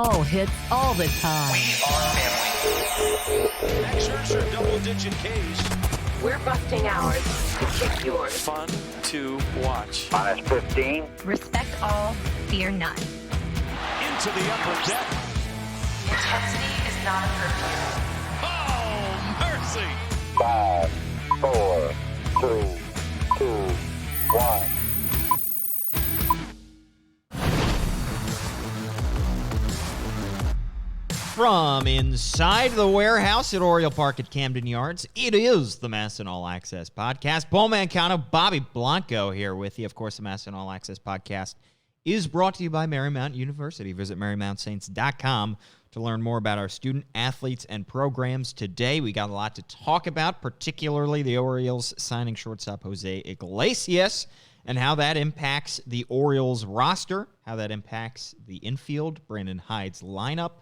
all hits all the time. We are family. Max Scherzer, double-digit Ks. We're busting ours to kick yours. Fun to watch. Minus 15. Respect all, fear none. Into the upper deck. Intensity is not a curfew. Oh, mercy. 5, 4, 3, 2, 1. From inside the warehouse at Oriole Park at Camden Yards, it is the MASN All Access Podcast. Paul Mancano, Bobby Blanco here with you. Of course, the MASN All Access Podcast is brought to you by Marymount University. Visit MarymountSaints.com to learn more about our student athletes and programs. Today, we got a lot to talk about, particularly the Orioles signing shortstop José Iglesias and how that impacts the Orioles roster, how that impacts the infield, Brandon Hyde's lineup.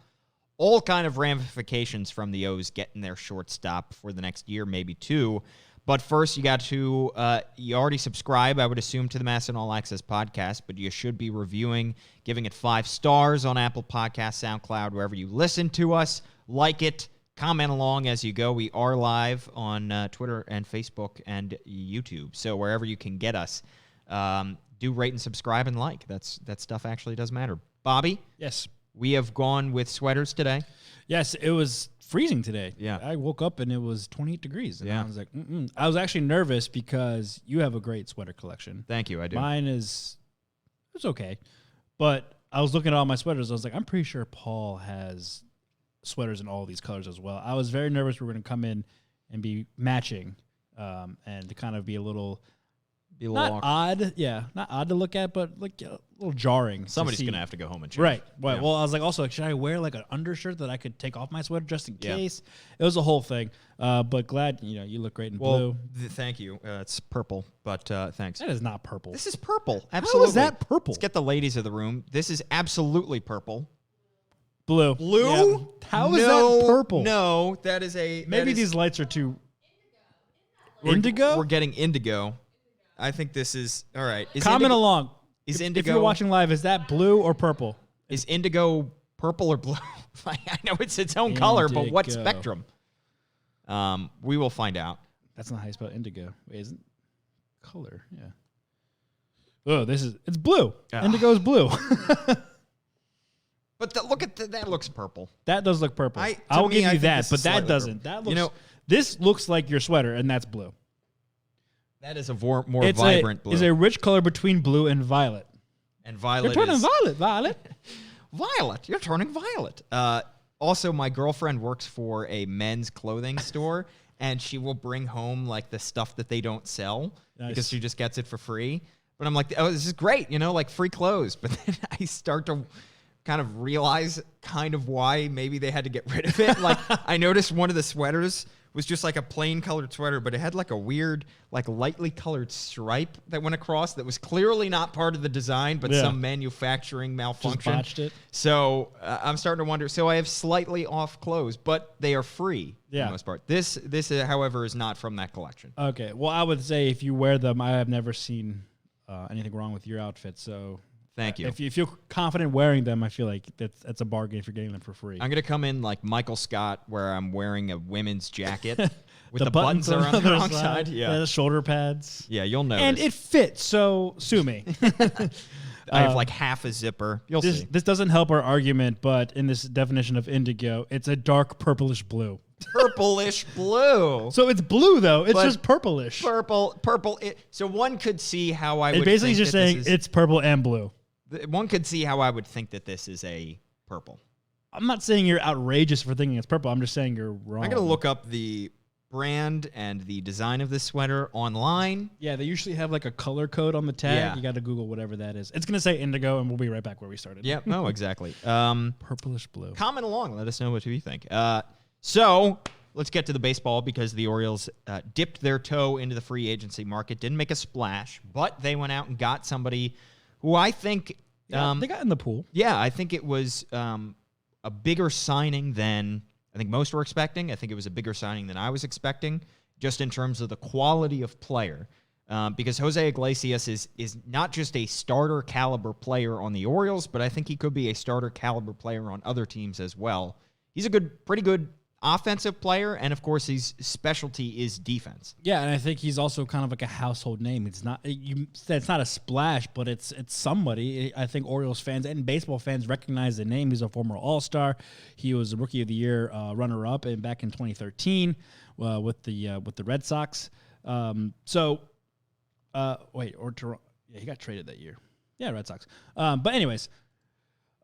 All kind of ramifications from the O's getting their shortstop for the next year, maybe two. But first, you got to, you already subscribe, I would assume, to the MASN All Access Podcast, but you should be reviewing, giving it 5 stars on Apple Podcasts, SoundCloud, wherever you listen to us. Like it, comment along as you go. We are live on Twitter and Facebook and YouTube. So wherever you can get us, do rate and subscribe and like. That stuff actually does matter. Bobby? Yes. We have gone with sweaters today. Yes, it was freezing today. Yeah. I woke up and it was 28 degrees. And Yeah. I was like, I was actually nervous because you have a great sweater collection. Thank you, I do. Mine it's okay. But I was looking at all my sweaters. I was like, I'm pretty sure Paul has sweaters in all these colors as well. I was very nervous we were going to come in and be matching and to kind of be a little... Not odd, not odd to look at, but like a little jarring. Somebody's going to have to go home and change. Right. Yeah. Well, I was like, also, should I wear like an undershirt that I could take off my sweater just in case? It was a whole thing. But glad, you look great in blue. Thank you. It's purple, but thanks. That is not purple. This is purple. Absolutely. How is that purple? Let's get the ladies of the room. This is absolutely purple. Blue. Blue? Yeah. How is that purple? No, that is a... Maybe these lights are too... Indigo? We're getting indigo. I think this is... All right. Comment along. Is if indigo... If you're watching live, is that blue or purple? Is indigo purple or blue? I know it's its own color, but what spectrum? We will find out. That's not how you spell indigo. Wait, isn't color? Yeah. Oh, it's blue. Indigo is blue. But look at that looks purple. That does look purple. I will give you that, but that doesn't. That looks. This looks like your sweater, and that's blue. That is a more vibrant blue. It's a rich color between blue and violet. And violet. You're turning violet. Violet. You're turning violet. Also, my girlfriend works for a men's clothing store, and she will bring home like the stuff that they don't sell because she just gets it for free. But I'm like, oh, this is great, like free clothes. But then I start to kind of realize kind of why maybe they had to get rid of it. Like I noticed one of the sweaters was just like a plain colored sweater, but it had like a weird, like lightly colored stripe that went across that was clearly not part of the design, but some manufacturing malfunction. Just botched it. So I'm starting to wonder. So I have slightly off clothes, but they are free for the most part. This, however, is not from that collection. Okay. Well, I would say if you wear them, I have never seen anything wrong with your outfit. So thank you. If you feel confident wearing them, I feel like that's a bargain if you're getting them for free. I'm going to come in like Michael Scott, where I'm wearing a women's jacket with the buttons are on the wrong side. Yeah, the shoulder pads. Yeah, you'll notice. And it fits, so sue me. I have like half a zipper. You'll see. This doesn't help our argument, but in this definition of indigo, it's a dark purplish blue. Purplish blue. So it's blue, though. It's just purplish. Purple. So one could see how I would It's basically think just that saying it's purple and blue. One could see how I would think that this is a purple. I'm not saying you're outrageous for thinking it's purple. I'm just saying you're wrong. I'm going to look up the brand and the design of this sweater online. Yeah, they usually have like a color code on the tag. Yeah. You got to Google whatever that is. It's going to say indigo, and we'll be right back where we started. Yeah, no, exactly. Purplish blue. Comment along. Let us know what you think. So let's get to the baseball because the Orioles dipped their toe into the free agency market. Didn't make a splash, but they went out and got somebody who I think... they got in the pool. Yeah, I think it was a bigger signing than I think most were expecting. I think it was a bigger signing than I was expecting, just in terms of the quality of player. because José Iglesias is not just a starter caliber player on the Orioles, but I think he could be a starter caliber player on other teams as well. He's a pretty good offensive player, and of course, his specialty is defense. Yeah, and I think he's also kind of like a household name. It's not you said it's not a splash, but it's somebody. I think Orioles fans and baseball fans recognize the name. He's a former All-Star. He was a Rookie of the Year runner-up back in 2013 with the Red Sox. He got traded that year. Yeah, Red Sox. But anyways.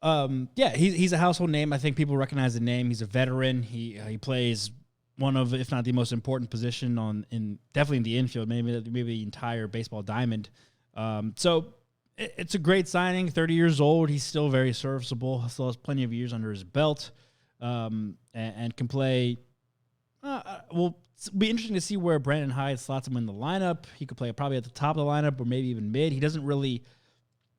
He's a household name. I think people recognize the name. He's a veteran. He plays one of, if not the most important position definitely in the infield, maybe the entire baseball diamond. So it's a great signing. 30 years old. He's still very serviceable. Still has plenty of years under his belt, and can play. It'll be interesting to see where Brandon Hyde slots him in the lineup. He could play probably at the top of the lineup or maybe even mid. He doesn't really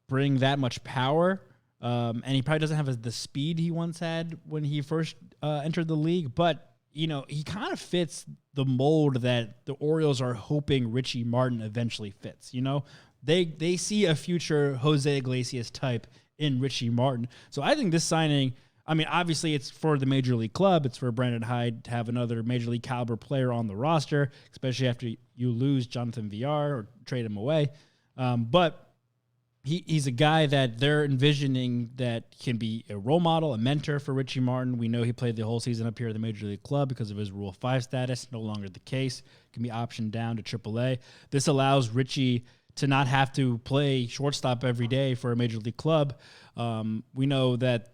bring that much power. And he probably doesn't have the speed he once had when he first entered the league. But, he kind of fits the mold that the Orioles are hoping Richie Martin eventually fits. They see a future José Iglesias type in Richie Martin. So I think this signing, obviously it's for the Major League club. It's for Brandon Hyde to have another Major League caliber player on the roster, especially after you lose Jonathan Villar or trade him away. But he's a guy that they're envisioning that can be a role model, a mentor for Richie Martin. We know he played the whole season up here at the Major League Club because of his Rule 5 status. No longer the case. Can be optioned down to AAA. This allows Richie to not have to play shortstop every day for a Major League club. We know that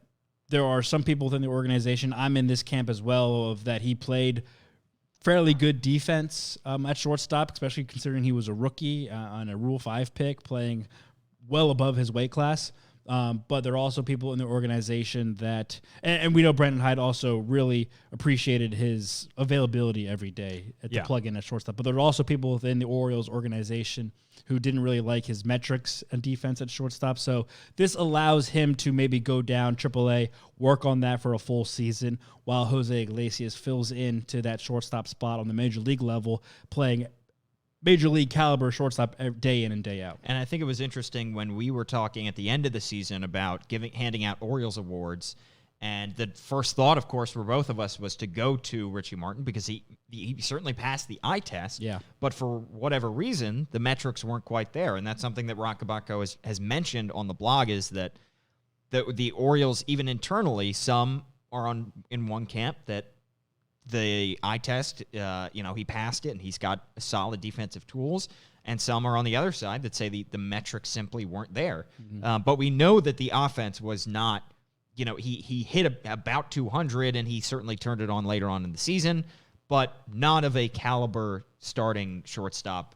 there are some people within the organization, I'm in this camp as well, of that he played fairly good defense at shortstop, especially considering he was a rookie on a Rule 5 pick, playing well above his weight class. But there are also people in the organization that, and we know Brandon Hyde also really appreciated his availability every day to plug in at shortstop. But there are also people within the Orioles organization who didn't really like his metrics and defense at shortstop. So this allows him to maybe go down AAA, work on that for a full season, while José Iglesias fills in to that shortstop spot on the Major League level, playing Major League caliber shortstop day in and day out. And I think it was interesting when we were talking at the end of the season about handing out Orioles awards, and the first thought, of course, for both of us was to go to Richie Martin because he certainly passed the eye test. Yeah. But for whatever reason, the metrics weren't quite there, and that's something that Ron Kabako has mentioned on the blog, is that the Orioles, even internally, some are in one camp that the eye test, he passed it and he's got solid defensive tools. And some are on the other side that say the metrics simply weren't there. Mm-hmm. But we know that the offense was not, he hit about 200 and he certainly turned it on later on in the season, but not of a caliber starting shortstop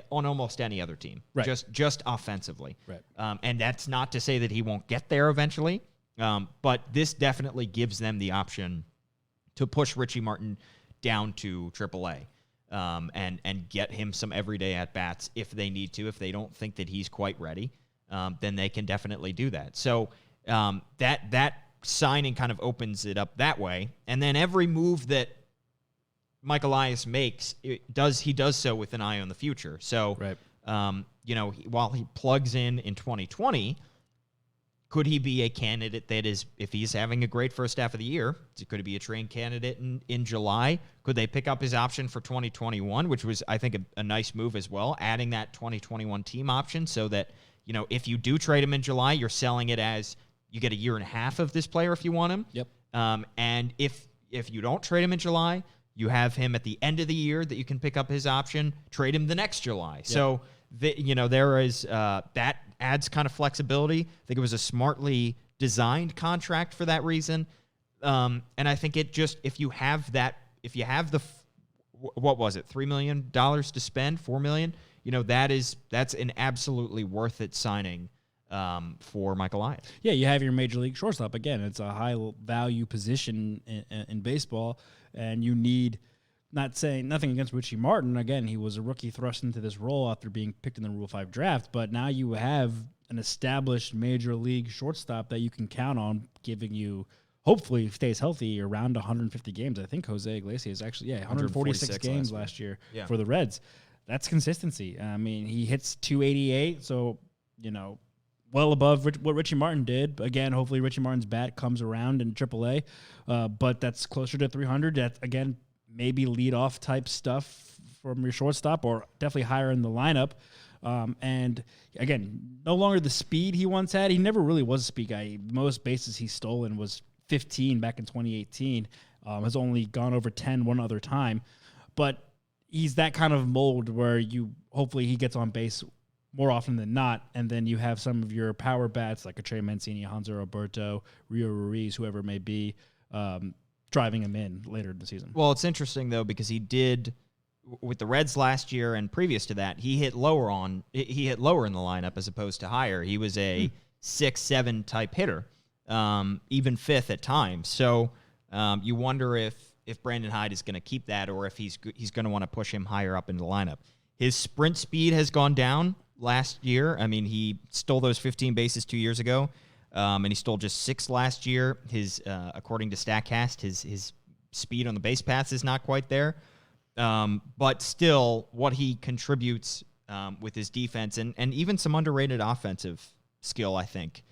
on almost any other team, right. just offensively. Right. And that's not to say that he won't get there eventually, but this definitely gives them the option to push Richie Martin down to AAA and get him some everyday at-bats if they need to. If they don't think that he's quite ready, then they can definitely do that. So that signing kind of opens it up that way. And then every move that Mike Elias makes, he does so with an eye on the future. So, right. While he plugs in 2020, could he be a candidate that is, if he's having a great first half of the year, could he be a train candidate in July? Could they pick up his option for 2021, which was, I think, a nice move as well, adding that 2021 team option so that, if you do trade him in July, you're selling it as you get a year and a half of this player if you want him. Yep. And if you don't trade him in July, you have him at the end of the year that you can pick up his option, trade him the next July. Yep. So, there is that adds kind of flexibility. I think it was a smartly designed contract for that reason. And I think it just, if you have what was it, $3 million to spend, $4 million, that's an absolutely worth it signing for Mike Elias. Yeah, you have your Major League shortstop. Again, it's a high value position in baseball, and you need, not saying nothing against Richie Martin. Again, he was a rookie thrust into this role after being picked in the Rule 5 draft, but now you have an established Major League shortstop that you can count on giving you, hopefully stays healthy, around 150 games. I think José Iglesias actually, 146 games last year for the Reds. that's consistency. I mean, he hits 288, so, well above what Richie Martin did. Again, hopefully Richie Martin's bat comes around in AAA, but that's closer to 300. That's, again, maybe leadoff type stuff from your shortstop, or definitely higher in the lineup. And again, no longer the speed he once had. He never really was a speed guy. Most bases he's stolen was 15 back in 2018. Has only gone over 10 one other time, but he's that kind of mold where hopefully he gets on base more often than not, and then you have some of your power bats like a Trey Mancini, Hanser Alberto, Rio Ruiz, whoever it may be, driving him in later in the season. Well, it's interesting though, because he did with the Reds last year, and previous to that, he hit lower in the lineup as opposed to higher. He was a 6-7 type hitter, even fifth at times. So you wonder if Brandon Hyde is going to keep that, or if he's going to want to push him higher up in the lineup. His sprint speed has gone down last year. I mean, he stole those 15 bases 2 years ago, and he stole just 6 last year. His according to StatCast, his speed on the base paths is not quite there, but still, what he contributes with his defense and even some underrated offensive skill, I think,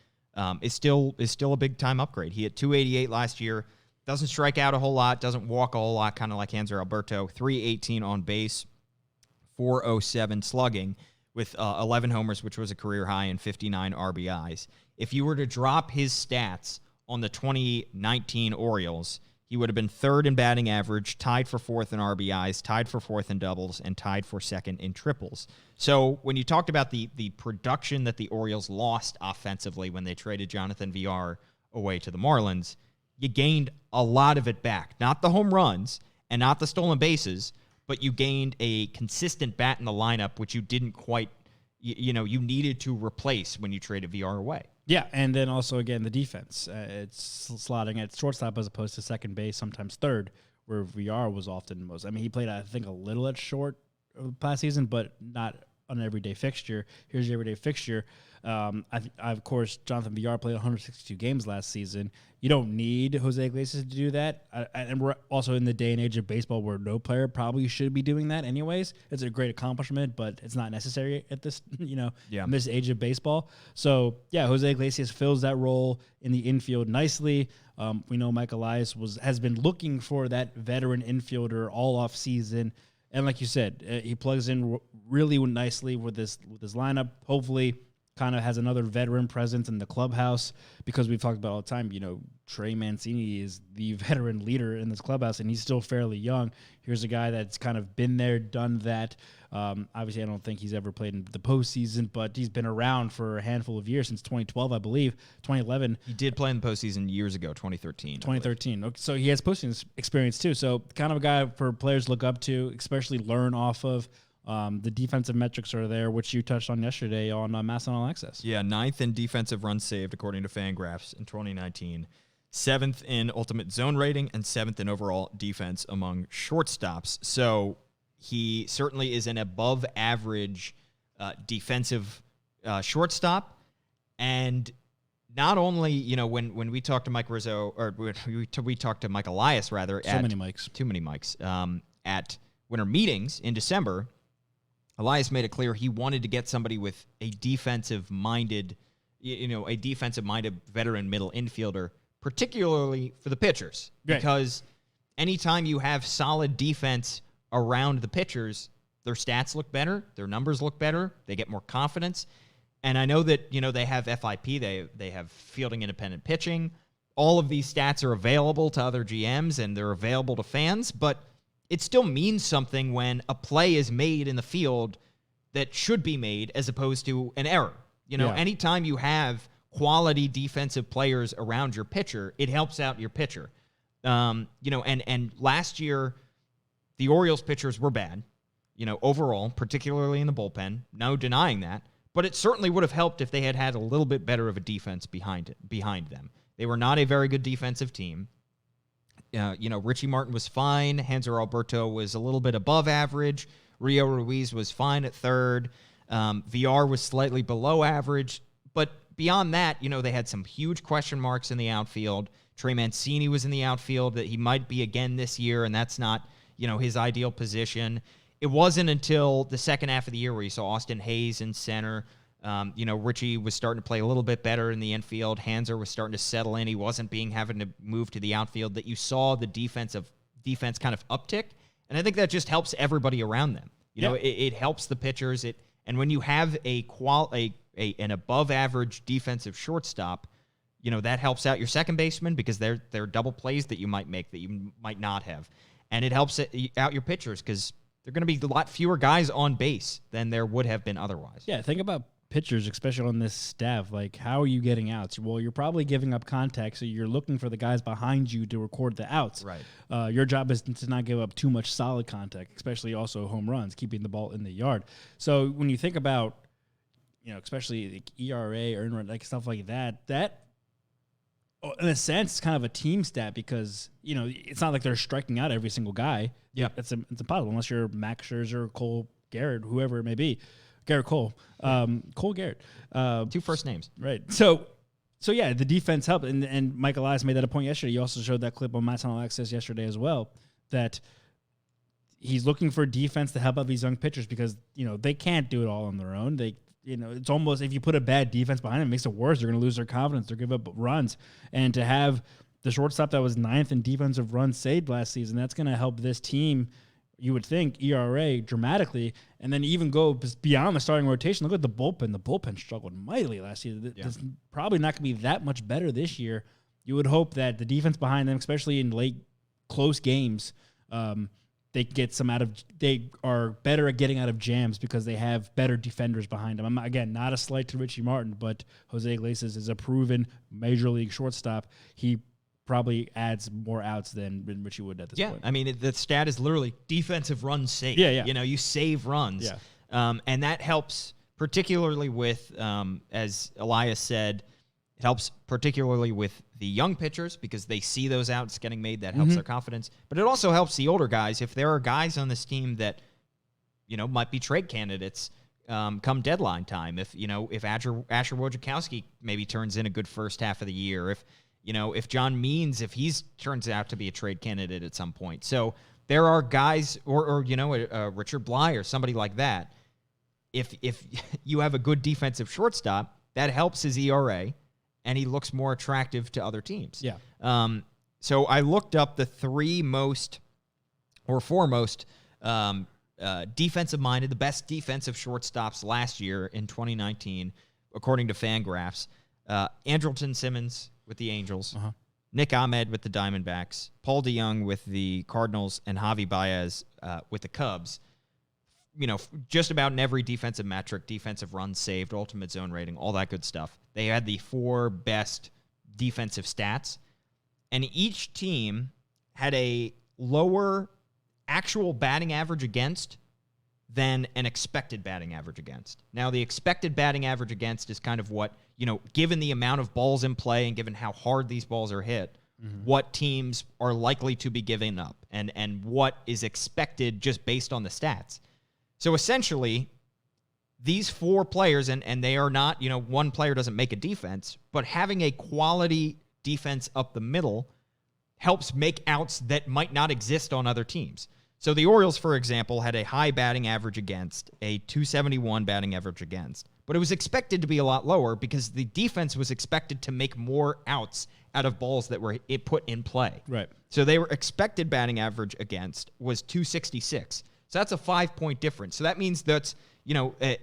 is still a big time upgrade. He hit 288 last year. Doesn't strike out a whole lot, doesn't walk a whole lot, kind of like Hanser Alberto. 318 on base, 407 slugging, with 11 homers, which was a career high, and 59 RBIs. If you were to drop his stats on the 2019 Orioles, he would have been third in batting average, tied for fourth in RBIs, tied for fourth in doubles, and tied for second in triples. So when you talked about the production that the Orioles lost offensively when they traded Jonathan Villar away to the Marlins, you gained a lot of it back. Not the home runs and not the stolen bases, but you gained a consistent bat in the lineup, which you didn't quite, you needed to replace when you traded VR away. Yeah, and then also, again, the defense. It's slotting at shortstop as opposed to second base, sometimes third, where VR was often most. I mean, he played, I think, a little at short last season, but not an everyday fixture. Here's your everyday fixture. Of course, Jonathan Villar played 162 games last season. You don't need José Iglesias to do that. And we're also in the day and age of baseball where no player probably should be doing that anyways. It's a great accomplishment, but it's not necessary at this, this age of baseball. So, yeah, José Iglesias fills that role in the infield nicely. We know Mike Elias has been looking for that veteran infielder all off season. And like you said, he plugs in really nicely with this lineup. Hopefully, kind of has another veteran presence in the clubhouse, because we've talked about all the time, Trey Mancini is the veteran leader in this clubhouse, and he's still fairly young. Here's a guy that's kind of been there, done that. Obviously, I don't think he's ever played in the postseason, but he's been around for a handful of years, since 2012, I believe, 2011. He did play in the postseason years ago, 2013. 2013. Okay, so he has postseason experience too. So kind of a guy for players to look up to, especially learn off of. The defensive metrics are there, which you touched on yesterday on MASN All Access. Yeah, 9th in defensive runs saved, according to Fangraphs, in 2019. 7th in ultimate zone rating, and 7th in overall defense among shortstops. So he certainly is an above-average defensive shortstop. And not only, when we talked to Mike Rizzo, or we talked to Mike Elias, rather. Too many mics. At winter meetings in December, Elias made it clear he wanted to get somebody with a defensive-minded veteran middle infielder, particularly for the pitchers. Right. Because anytime you have solid defense around the pitchers, their stats look better, their numbers look better, they get more confidence. And I know that, they have FIP, they have fielding independent pitching. All of these stats are available to other GMs, and they're available to fans, but it still means something when a play is made in the field that should be made, as opposed to an error. Anytime you have quality defensive players around your pitcher, it helps out your pitcher. And last year, the Orioles pitchers were bad, overall, particularly in the bullpen. No denying that. But it certainly would have helped if they had a little bit better of a defense behind them. They were not a very good defensive team. Richie Martin was fine. Hanser Alberto was a little bit above average. Rio Ruiz was fine at third. VR was slightly below average. But beyond that, they had some huge question marks in the outfield. Trey Mancini was in the outfield, that he might be again this year, and that's not, his ideal position. it wasn't until the second half of the year where you saw Austin Hayes in center. Richie was starting to play a little bit better in the infield. Hanser was starting to settle in. He wasn't having to move to the outfield, that you saw the defense kind of uptick. And I think that just helps everybody around them. It helps the pitchers. And when you have an above average defensive shortstop, that helps out your second baseman, because they're double plays that you might make that you might not have. And it helps out your pitchers, because there are going to be a lot fewer guys on base than there would have been otherwise. Yeah, think about pitchers, especially on this staff. Like, how are you getting outs? Well, you're probably giving up contact, so you're looking for the guys behind you to record the outs. Right. Your job is to not give up too much solid contact, especially also home runs, keeping the ball in the yard. So when you think about, especially like ERA, earned run, like stuff like that in a sense, it's kind of a team stat, because it's not like they're striking out every single guy. Yeah, it's impossible unless you're Max Scherzer, Cole Garrett, whoever it may be. Garrett Cole, Cole Garrett, 2 first names, right? So yeah, the defense helped, and Mike Elias made that a point yesterday. He also showed that clip on MASN All Access yesterday as well, that he's looking for defense to help out these young pitchers, because they can't do it all on their own. It's almost, if you put a bad defense behind them, it makes it worse. They're going to lose their confidence. They'll give up runs. And to have the shortstop that was 9th in defensive runs saved last season, that's going to help this team, you would think, ERA dramatically. And then even go beyond the starting rotation. Look at the bullpen. The bullpen struggled mightily last year. It's probably not going to be that much better this year. You would hope that the defense behind them, especially in late, close games, they are better at getting out of jams, because they have better defenders behind them. Again, not a slight to Richie Martin, but José Iglesias is a proven major league shortstop. He probably adds more outs than Richie would at this point. Yeah, I mean, the stat is literally defensive runs saved. Yeah. You save runs. Yeah. And that helps particularly with, as Elias said, it helps particularly with the young pitchers, because they see those outs getting made. That helps their confidence. But it also helps the older guys. If there are guys on this team that, might be trade candidates come deadline time, if Asher Wojciechowski maybe turns in a good first half of the year, if John Means, if he's turns out to be a trade candidate at some point. So there are guys, or Richard Bly or somebody like that. If you have a good defensive shortstop, that helps his ERA, and he looks more attractive to other teams. Yeah. So I looked up the 4 most defensive-minded, the best defensive shortstops last year in 2019, according to Fangraphs. Andrelton Simmons with the Angels, Nick Ahmed with the Diamondbacks, Paul DeJong with the Cardinals, and Javi Baez with the Cubs. Just about in every defensive metric, defensive runs saved, ultimate zone rating, all that good stuff. They had the 4 best defensive stats, and each team had a lower actual batting average against than an expected batting average against. Now, the expected batting average against is kind of what, given the amount of balls in play and given how hard these balls are hit, what teams are likely to be giving up, and what is expected just based on the stats. So essentially, these 4 players, and they are not, one player doesn't make a defense, but having a quality defense up the middle helps make outs that might not exist on other teams. So the Orioles, for example, had a high batting average against, a 271 batting average against, but it was expected to be a lot lower because the defense was expected to make more outs out of balls that were put in play. Right. So they were expected batting average against was 266. So that's a 5-point difference. So that means that,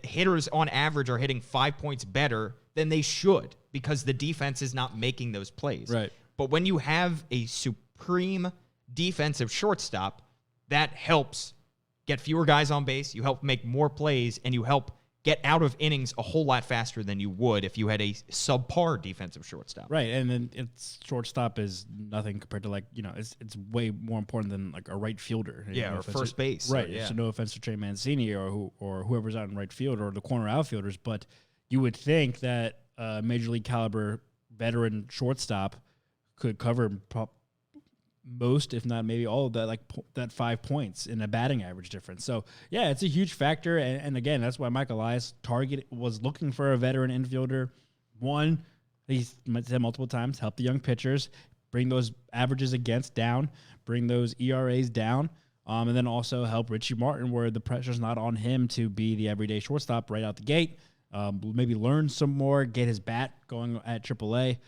hitters on average are hitting 5 points better than they should because the defense is not making those plays. Right. But when you have a supreme defensive shortstop, that helps get fewer guys on base, you help make more plays, and you help get out of innings a whole lot faster than you would if you had a subpar defensive shortstop. Right, and then its shortstop is nothing compared to it's way more important than like a right fielder. Yeah, or first base. Right. Yeah. So no offense to Trey Mancini or whoever's out in right field or the corner outfielders, but you would think that major league caliber veteran shortstop could cover most, if not maybe all of that, that 5 points in a batting average difference. So yeah, it's a huge factor. And again, that's why Mike Elias was looking for a veteran infielder. One, he's said multiple times, help the young pitchers, bring those averages against down, bring those ERAs down. And then also help Richie Martin where the pressure's not on him to be the everyday shortstop right out the gate. Maybe learn some more, get his bat going at AAA.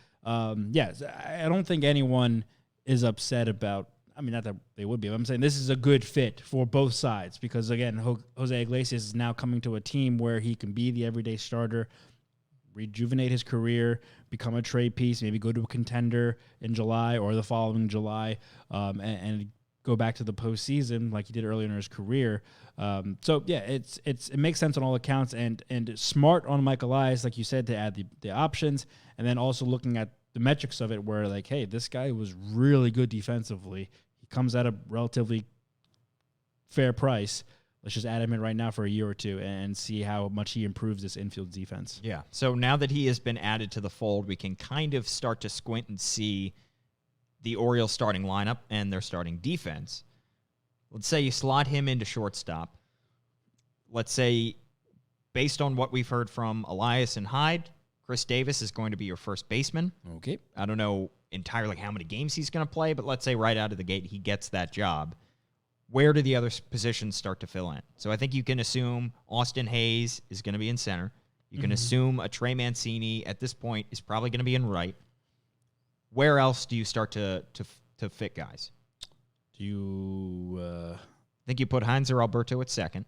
Yes, I don't think anyone is upset about, I mean, not that they would be, but I'm saying this is a good fit for both sides because, again, José Iglesias is now coming to a team where he can be the everyday starter, rejuvenate his career, become a trade piece, maybe go to a contender in July or the following July, and go back to the postseason like he did earlier in his career. So yeah, it makes sense on all accounts, and smart on Mike Elias, like you said, to add the options, and then also looking at the metrics of it, where like, hey, this guy was really good defensively. He comes at a relatively fair price. Let's just add him in right now for a year or two and see how much he improves this infield defense. Yeah. So now that he has been added to the fold, we can kind of start to squint and see the Orioles starting lineup and their starting defense. Let's say you slot him into shortstop. Let's say, based on what we've heard from Elias and Hyde, Chris Davis is going to be your first baseman. Okay. I don't know entirely how many games he's going to play, but let's say right out of the gate he gets that job. Where do the other positions start to fill in? So I think you can assume Austin Hayes is going to be in center. You can assume a Trey Mancini at this point is probably going to be in right. Where else do you start to fit guys? Do you I think you put Heinz or Alberto at second.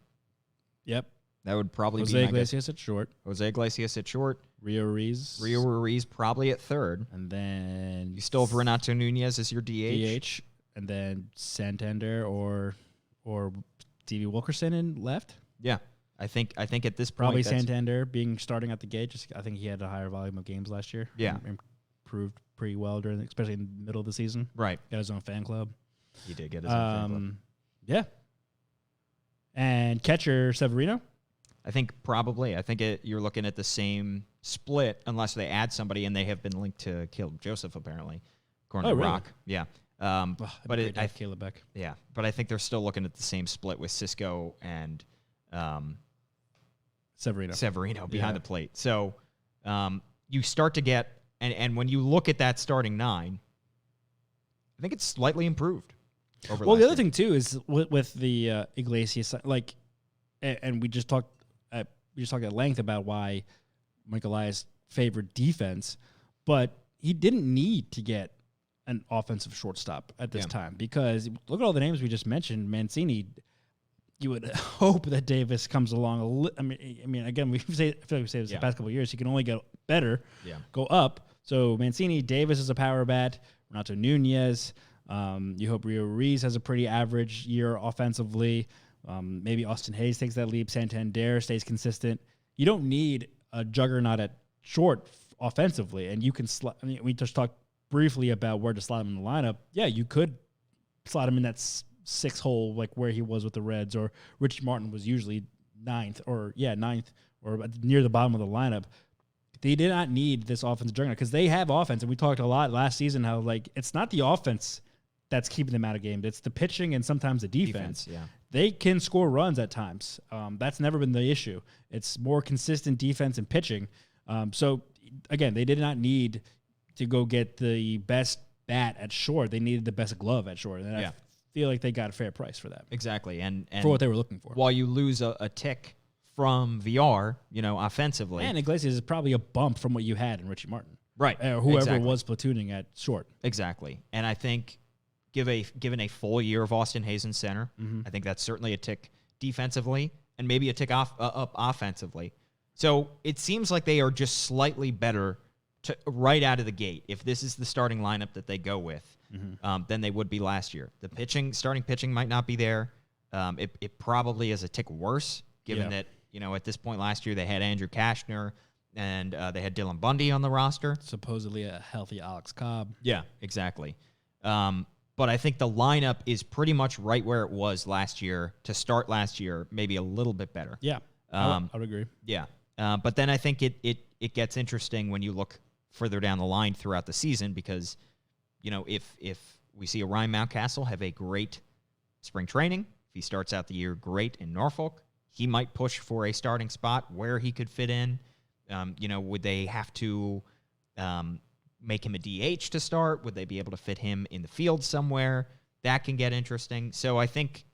Yep. That would probably be José my Iglesias at short. guess. José Iglesias at short. Rio Ruiz. Probably at third. And then You still have Renato Nunez as your DH. DH. And then Santander or Stevie Wilkerson in left. Yeah. I think at this point Probably that's- Santander being starting at the gate. Just I think he had a higher volume of games last year. Yeah. Improved pretty well especially in the middle of the season. Right. Got his own fan club. He did get his own fan club. Yeah. And catcher Severino. I think probably. I think you're looking at the same split unless they add somebody, and they have been linked to Caleb Joseph apparently, according to really? Rock. Yeah. But I Caleb Beck. yeah. But I think they're still looking at the same split with Cisco and Severino behind the plate. So you start to get, and when you look at that starting nine, I think it's slightly improved. Over Well, last the other year. thing too is with the Iglesias, like, and we just talked at length about why Mike Elias favored defense, but he didn't need to get an offensive shortstop at this time because look at all the names we just mentioned. Mancini, you would hope that Davis comes along. I mean, again, I feel like we say this the past couple of years. He can only get better, go up. So Mancini, Davis is a power bat. Renato Nunez. You hope Rio Ruiz has a pretty average year offensively. Maybe Austin Hayes takes that leap. Santander stays consistent. You don't need a juggernaut at short offensively, and you can slot. I mean, we just talked briefly about where to slot him in the lineup. Yeah, you could slot him in that six hole, like where he was with the Reds, or Richie Martin was usually ninth, or near the bottom of the lineup. They did not need this offensive juggernaut because they have offense, and we talked a lot last season how like it's not the offense that's keeping them out of games. It's the pitching and sometimes the defense. They can score runs at times. That's never been the issue. It's more consistent defense and pitching. So, again, they did not need to go get the best bat at short. They needed the best glove at short. And I feel like they got a fair price for that. Exactly. And for what they were looking for. While you lose a tick from VR, offensively. And Iglesias is probably a bump from what you had in Richie Martin. Right. Whoever was platooning at short. Exactly. And I think given a full year of Austin Hayes in center, I think that's certainly a tick defensively and maybe a tick up offensively. So it seems like they are just slightly better right out of the gate if this is the starting lineup that they go with than they would be last year. The starting pitching might not be there. It probably is a tick worse given that, at this point last year they had Andrew Kashner and they had Dylan Bundy on the roster. Supposedly a healthy Alex Cobb. Yeah, exactly. But I think the lineup is pretty much right where it was last year to start last year, maybe a little bit better. Yeah, I would agree. Yeah. But then I think it gets interesting when you look further down the line throughout the season because, if we see a Ryan Mountcastle have a great spring training, if he starts out the year great in Norfolk, he might push for a starting spot where he could fit in. Would they have to make him a DH to start? Would they be able to fit him in the field somewhere? That can get interesting. So I think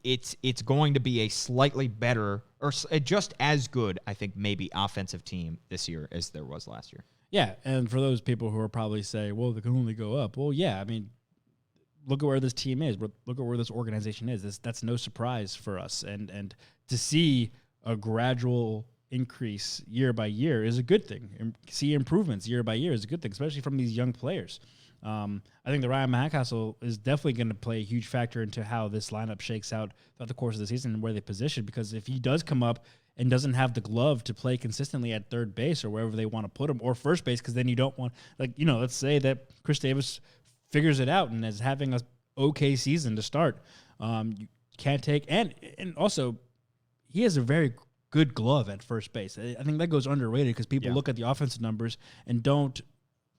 it's going to be a slightly better or just as good, I think, maybe offensive team this year as there was last year. Yeah, and for those people who are probably say, well, they can only go up. Well, yeah, I mean, look at where this team is. Look at where this organization is. That's no surprise for us. And to see a gradual increase year by year is a good thing. See improvements year by year is a good thing, especially from these young players. I think the Ryan Mountcastle is definitely going to play a huge factor into how this lineup shakes out throughout the course of the season and where they position. Because if he does come up and doesn't have the glove to play consistently at third base or wherever they want to put him, or first base, because then you don't want, let's say that Chris Davis figures it out and is having a okay season to start. You can't take, and also he has a very good glove at first base. I think that goes underrated because people look at the offensive numbers and don't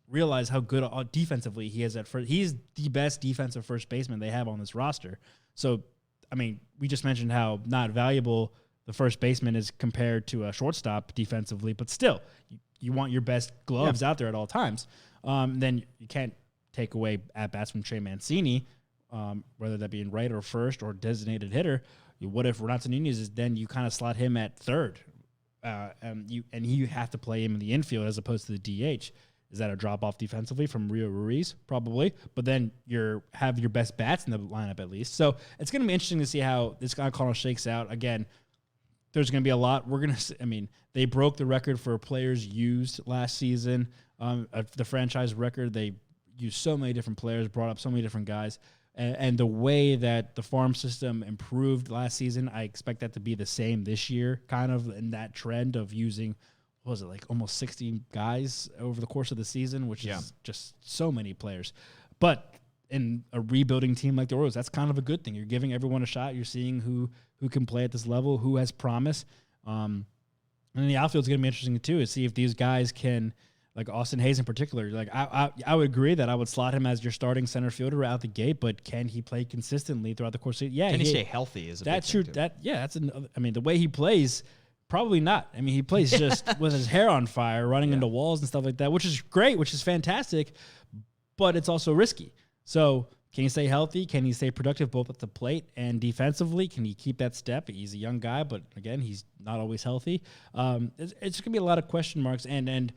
realize how good defensively he is at first. He's the best defensive first baseman they have on this roster. So, I mean, we just mentioned how not valuable the first baseman is compared to a shortstop defensively, but still, you want your best gloves out there at all times. Then you can't take away at-bats from Trey Mancini, whether that be in right or first or designated hitter. What if Renato Nunez is then you kind of slot him at third, and you have to play him in the infield as opposed to the DH. Is that a drop-off defensively from Rio Ruiz? Probably. But then have your best bats in the lineup at least. So it's going to be interesting to see how this guy Connell shakes out. Again, there's going to be a lot. They broke the record for players used last season. The franchise record, they used so many different players, brought up so many different guys. And the way that the farm system improved last season, I expect that to be the same this year, kind of in that trend of using – what was it, like almost 60 guys over the course of the season, which is just so many players. But in a rebuilding team like the Orioles, that's kind of a good thing. You're giving everyone a shot. You're seeing who can play at this level, who has promise. And the outfield's going to be interesting, too, to see if these guys can, like Austin Hayes in particular, like I would agree that I would slot him as your starting center fielder out the gate, but can he play consistently throughout the course of the season? Yeah, can he stay healthy is a big thing, too. That's another. I mean, the way he plays – probably not. I mean, he plays just with his hair on fire, running into walls and stuff like that, which is great, which is fantastic, but it's also risky. So can he stay healthy? Can he stay productive both at the plate and defensively? Can he keep that step? He's a young guy, but again, he's not always healthy. It's going to be a lot of question marks and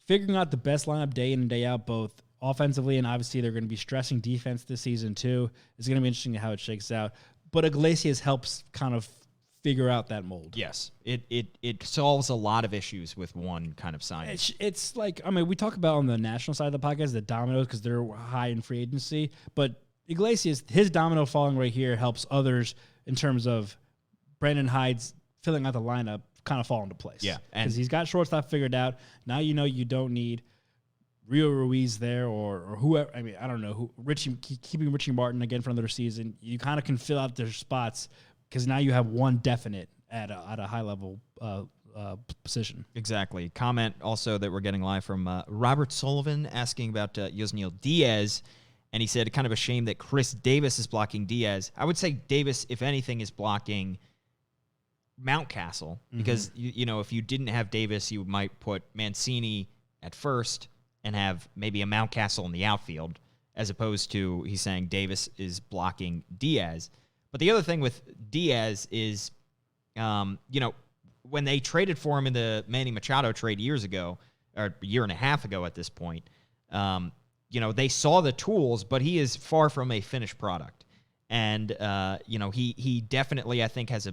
figuring out the best lineup day in and day out, both offensively and obviously they're going to be stressing defense this season too. It's going to be interesting how it shakes out. But Iglesias helps kind of figure out that mold. Yes, it solves a lot of issues with one kind of signing. It's like, I mean, we talk about on the national side of the podcast the dominoes because they're high in free agency, but Iglesias, his domino falling right here helps others in terms of Brandon Hyde's filling out the lineup kind of fall into place. Yeah, because he's got shortstop figured out. Now you know you don't need Rio Ruiz there or whoever. I mean, I don't know keeping Richie Martin again for another season. You kind of can fill out their spots. Because now you have one definite at a high level position. Exactly. Comment also that we're getting live from Robert Sullivan asking about Yosniel Diaz, and he said kind of a shame that Chris Davis is blocking Diaz. I would say Davis, if anything, is blocking Mountcastle because you know if you didn't have Davis, you might put Mancini at first and have maybe a Mountcastle in the outfield, as opposed to he's saying Davis is blocking Diaz. But the other thing with Diaz is, when they traded for him in the Manny Machado trade years ago, or a year and a half ago at this point, they saw the tools, but he is far from a finished product. And, he definitely, I think, has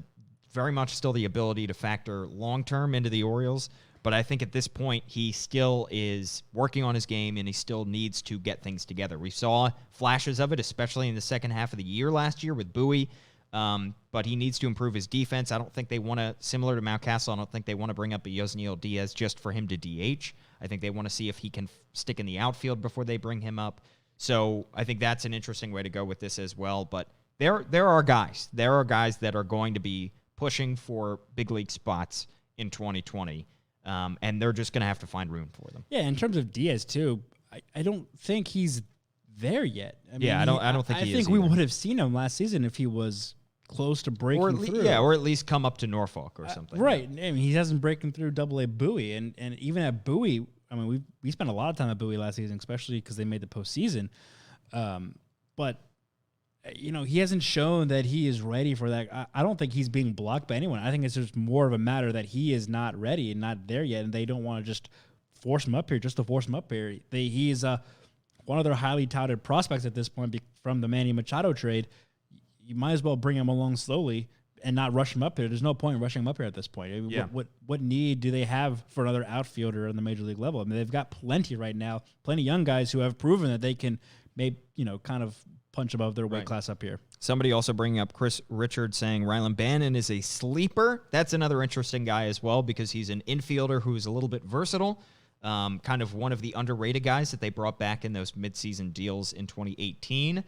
very much still the ability to factor long-term into the Orioles. But I think at this point, he still is working on his game, and he still needs to get things together. We saw flashes of it, especially in the second half of the year last year with Bowie, but he needs to improve his defense. I don't think they want to, similar to Mountcastle, I don't think they want to bring up a Yosniel Diaz just for him to DH. I think they want to see if he can stick in the outfield before they bring him up. So I think that's an interesting way to go with this as well. But there are guys that are going to be pushing for big league spots in 2020. And they're just going to have to find room for them. Yeah, in terms of Diaz too, I don't think he's there yet. I mean, I don't think he is. I think we would have seen him last season if he was close to breaking through. Yeah, or at least come up to Norfolk or something. Right. I mean, he hasn't breaking through Double-A Bowie, and even at Bowie, I mean, we spent a lot of time at Bowie last season, especially because they made the postseason. But he hasn't shown that he is ready for that. I don't think he's being blocked by anyone. I think it's just more of a matter that he is not ready and not there yet, and they don't want to just force him up here just to force him up here. He is one of their highly touted prospects at this point from the Manny Machado trade. You might as well bring him along slowly and not rush him up here. There's no point in rushing him up here at this point. I mean, what need do they have for another outfielder on the major league level? I mean, they've got plenty right now, plenty of young guys who have proven that they can maybe, kind of punch above their weight class up here. Somebody also bringing up Chris Richards saying Rylan Bannon is a sleeper. That's another interesting guy as well because he's an infielder who's a little bit versatile. Kind of one of the underrated guys that they brought back in those midseason deals in 2018.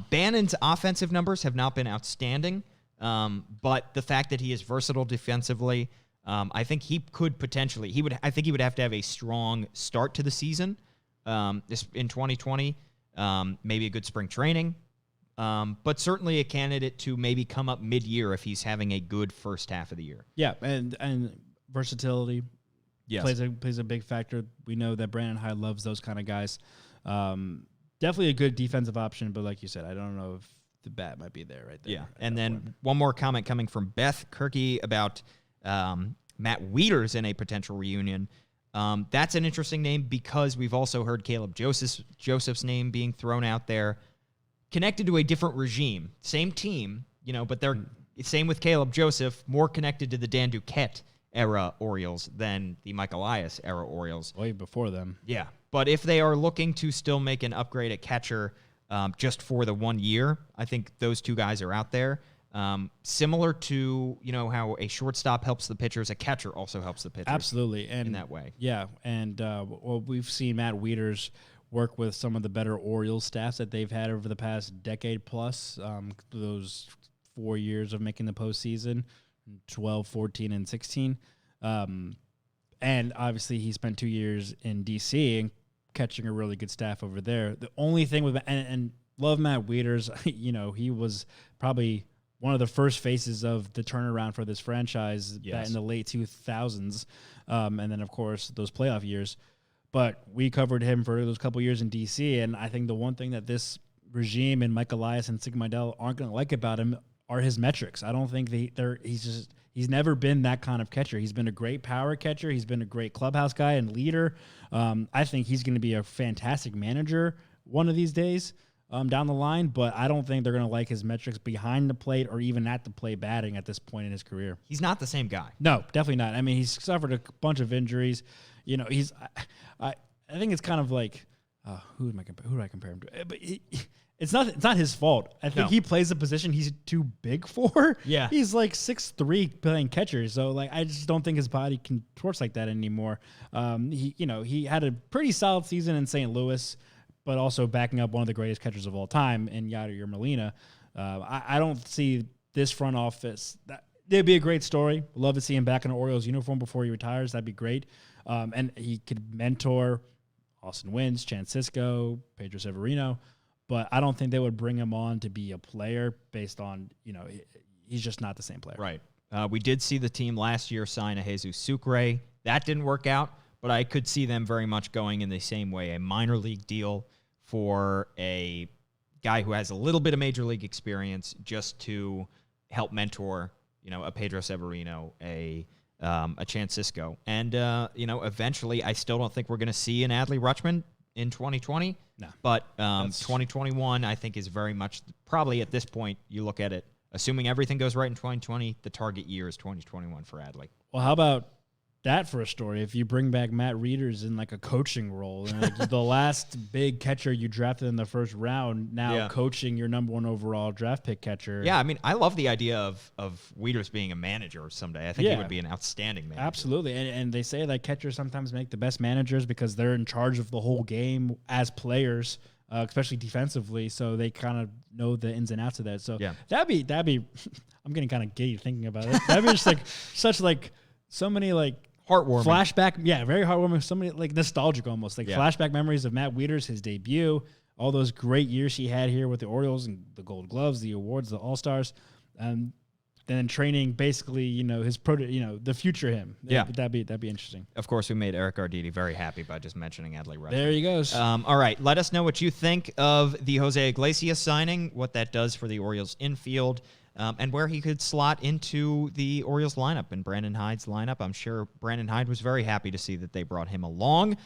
Bannon's offensive numbers have not been outstanding, but the fact that he is versatile defensively, I think he could potentially. I think he would have to have a strong start to the season in 2020. Maybe a good spring training, but certainly a candidate to maybe come up mid-year if he's having a good first half of the year. Yeah, and versatility. Yes. Plays a big factor. We know that Brandon Hyde loves those kind of guys. Definitely a good defensive option, but like you said, I don't know if the bat might be there right there. Yeah, and then one more comment coming from Beth Kirky about Matt Wieters in a potential reunion. That's an interesting name because we've also heard Caleb Joseph's name being thrown out there, connected to a different regime. Same team, but they're same with Caleb Joseph, more connected to the Dan Duquette era Orioles than the Mike Elias era Orioles. Way before them. Yeah. But if they are looking to still make an upgrade at catcher just for the 1 year, I think those two guys are out there. Similar to, how a shortstop helps the pitchers, a catcher also helps the pitchers. Absolutely. And in that way. Yeah. And we've seen Matt Wieters work with some of the better Orioles staffs that they've had over the past decade plus, those 4 years of making the postseason. 12, 14, and 16. And obviously he spent 2 years in D.C. and catching a really good staff over there. The only thing with and love Matt Wieters, he was probably one of the first faces of the turnaround for this franchise back in the late 2000s. And then, of course, those playoff years. But we covered him for those couple years in D.C., and I think the one thing that this regime and Mike Elias and Sig Mejdal aren't going to like about him are his metrics. I don't think he's never been that kind of catcher. He's been a great power catcher. He's been a great clubhouse guy and leader. I think he's going to be a fantastic manager one of these days down the line, but I don't think they're going to like his metrics behind the plate or even at the plate batting at this point in his career. He's not the same guy. No, definitely not. I mean, he's suffered a bunch of injuries. I think it's kind of like, who do I compare him to? But it's not his fault. I think he plays a position he's too big for. Yeah. He's like 6'3" playing catcher. So I just don't think his body contorts like that anymore. He had a pretty solid season in St. Louis, but also backing up one of the greatest catchers of all time in Yadier Molina. I don't see this front office. It'd be a great story. Love to see him back in an Orioles uniform before he retires. That'd be great. And he could mentor Austin Wynns, Chance Sisco, Pedro Severino. But I don't think they would bring him on to be a player based on, he's just not the same player. Right. We did see the team last year sign a Jesus Sucre. That didn't work out, but I could see them very much going in the same way, a minor league deal for a guy who has a little bit of major league experience just to help mentor, a Pedro Severino, a Chance Sisco. And, eventually I still don't think we're going to see an Adley Rutschman in 2020. No. But 2021, I think, is very much probably at this point, you look at it, assuming everything goes right in 2020, the target year is 2021 for Adley. Well, how about that for a story? If you bring back Matt Wieters in like a coaching role, and the last big catcher you drafted in the first round, now coaching your number 1 overall draft pick catcher. Yeah, I mean, I love the idea of Wieters being a manager someday. I think he would be an outstanding manager. Absolutely, and they say that catchers sometimes make the best managers because they're in charge of the whole game as players, especially defensively. So they kind of know the ins and outs of that. So that'd be. I'm getting kind of giddy thinking about it. That'd be just so many heartwarming. Flashback, very heartwarming. So many nostalgic almost, flashback memories of Matt Wieters, his debut, all those great years he had here with the Orioles and the Gold Gloves, the awards, the All-Stars. then training basically, his the future him. Yeah. That'd be interesting. Of course, we made Eric Arditi very happy by just mentioning Adley Rutschman. There he goes. All right, let us know what you think of the José Iglesias signing, what that does for the Orioles infield, and where he could slot into the Orioles lineup and Brandon Hyde's lineup. I'm sure Brandon Hyde was very happy to see that they brought him along.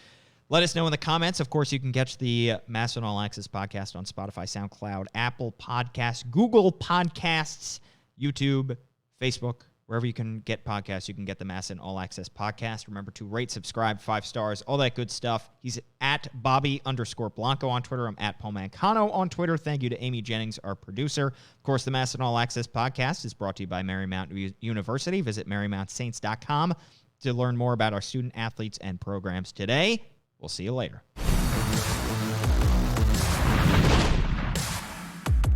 Let us know in the comments. Of course, you can catch the MASN All Access podcast on Spotify, SoundCloud, Apple Podcasts, Google Podcasts, YouTube, Facebook, wherever you can get podcasts, you can get the MASN All Access podcast. Remember to rate, subscribe, 5 stars, all that good stuff. He's at Bobby_Blanco on Twitter. I'm at Paul Mancano on Twitter. Thank you to Amy Jennings, our producer. Of course, the MASN All Access podcast is brought to you by Marymount University. Visit MarymountSaints.com to learn more about our student athletes and programs today. We'll see you later.